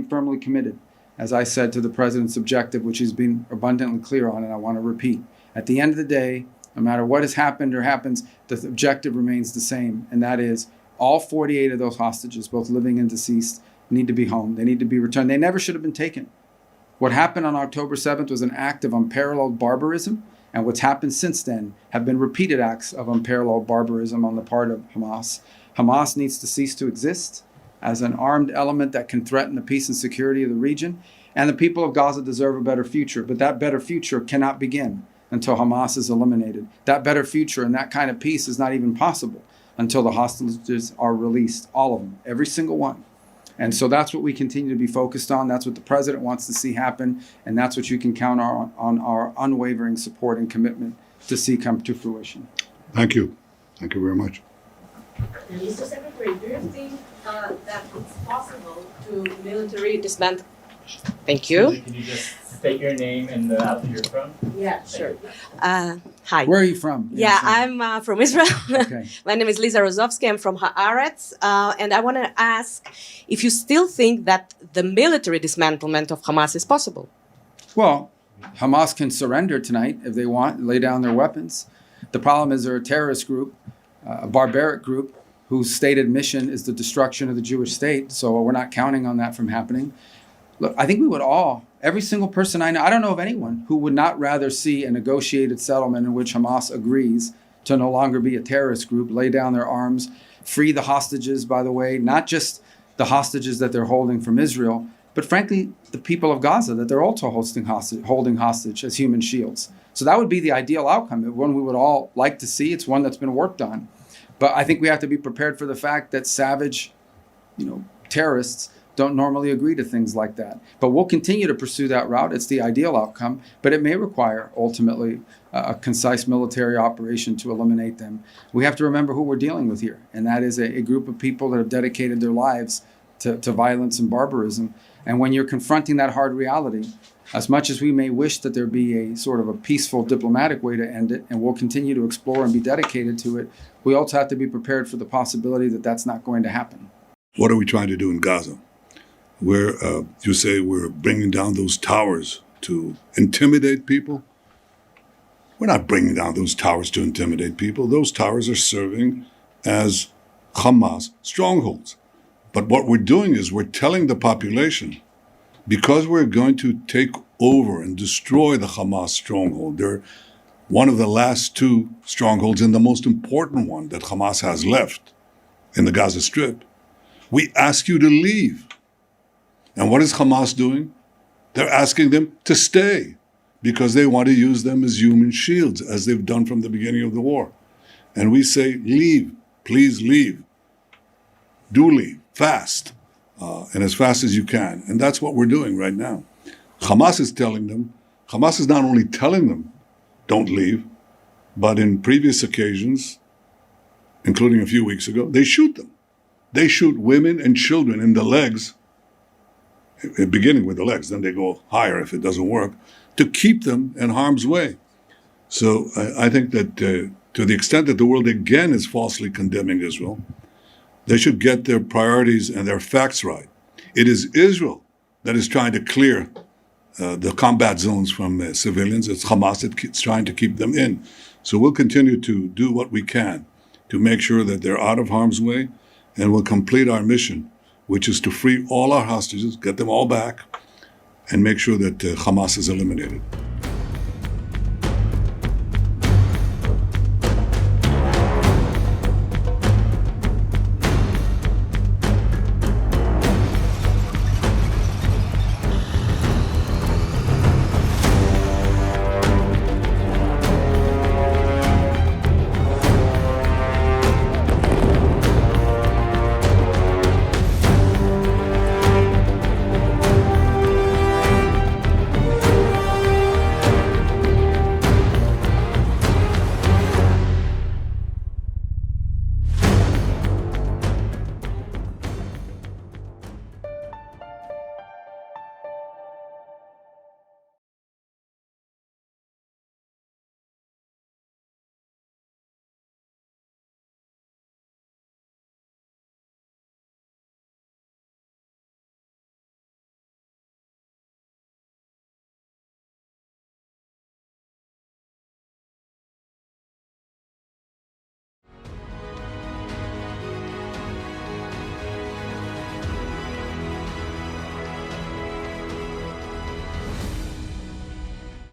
firmly committed, as I said, to the president's objective, which he's been abundantly clear on, and I want to repeat. At the end of the day, no matter what has happened or happens, the objective remains the same, and that is all 48 of those hostages, both living and deceased, need to be home. They need to be returned. They never should have been taken. What happened on October 7th was an act of unparalleled barbarism, and what's happened since then have been repeated acts of unparalleled barbarism on the part of Hamas. Hamas needs to cease to exist as an armed element that can threaten the peace and security of the region, and the people of Gaza deserve a better future, but that better future cannot begin until Hamas is eliminated. That better future and that kind of peace is not even possible until the hostages are released, all of them, every single one. And so that's what we continue to be focused on. That's what the president wants to see happen. And that's what you can count on our unwavering support and commitment to see come to fruition. Thank you. Thank you very much. Mr. Secretary, do you think that it's possible to military disband? Thank you. Susan, can you just state your name and the outfit you're from? Yeah, sure. Hi. Where are you from? Yeah, I'm from Israel. Okay. My name is Liza Rozovsky. I'm from Haaretz. And I want to ask if you still think that the military dismantlement of Hamas is possible. Well, Hamas can surrender tonight if they want, lay down their weapons. The problem is they're a terrorist group, a barbaric group, whose stated mission is the destruction of the Jewish state. So we're not counting on that from happening. Look, I think we would all, every single person I know, I don't know of anyone who would not rather see a negotiated settlement in which Hamas agrees to no longer be a terrorist group, lay down their arms, free the hostages, by the way, not just the hostages that they're holding from Israel, but frankly, the people of Gaza that they're also holding hostage as human shields. So that would be the ideal outcome, one we would all like to see. It's one that's been worked on. But I think we have to be prepared for the fact that savage, terrorists don't normally agree to things like that. But we'll continue to pursue that route. It's the ideal outcome, but it may require ultimately a concise military operation to eliminate them. We have to remember who we're dealing with here, and that is a group of people that have dedicated their lives to violence and barbarism. And when you're confronting that hard reality, as much as we may wish that there be a sort of a peaceful diplomatic way to end it, and we'll continue to explore and be dedicated to it, we also have to be prepared for the possibility that that's not going to happen. What are we trying to do in Gaza? You say we're bringing down those towers to intimidate people? We're not bringing down those towers to intimidate people. Those towers are serving as Hamas strongholds. But what we're doing is we're telling the population, because we're going to take over and destroy the Hamas stronghold, they're one of the last two strongholds and the most important one that Hamas has left in the Gaza Strip. We ask you to leave. And what is Hamas doing? They're asking them to stay because they want to use them as human shields, as they've done from the beginning of the war. And we say, leave, please leave. Do leave, fast, and as fast as you can. And that's what we're doing right now. Hamas is not only telling them, don't leave, but in previous occasions, including a few weeks ago, they shoot them. They shoot women and children in the legs, beginning with the legs, then they go higher if it doesn't work, to keep them in harm's way. So I think that to the extent that the world again is falsely condemning Israel, they should get their priorities and their facts right. It is Israel that is trying to clear the combat zones from civilians. It's Hamas that's trying to keep them in. So we'll continue to do what we can to make sure that they're out of harm's way, and we'll complete our mission, which is to free all our hostages, get them all back, and make sure that Hamas is eliminated.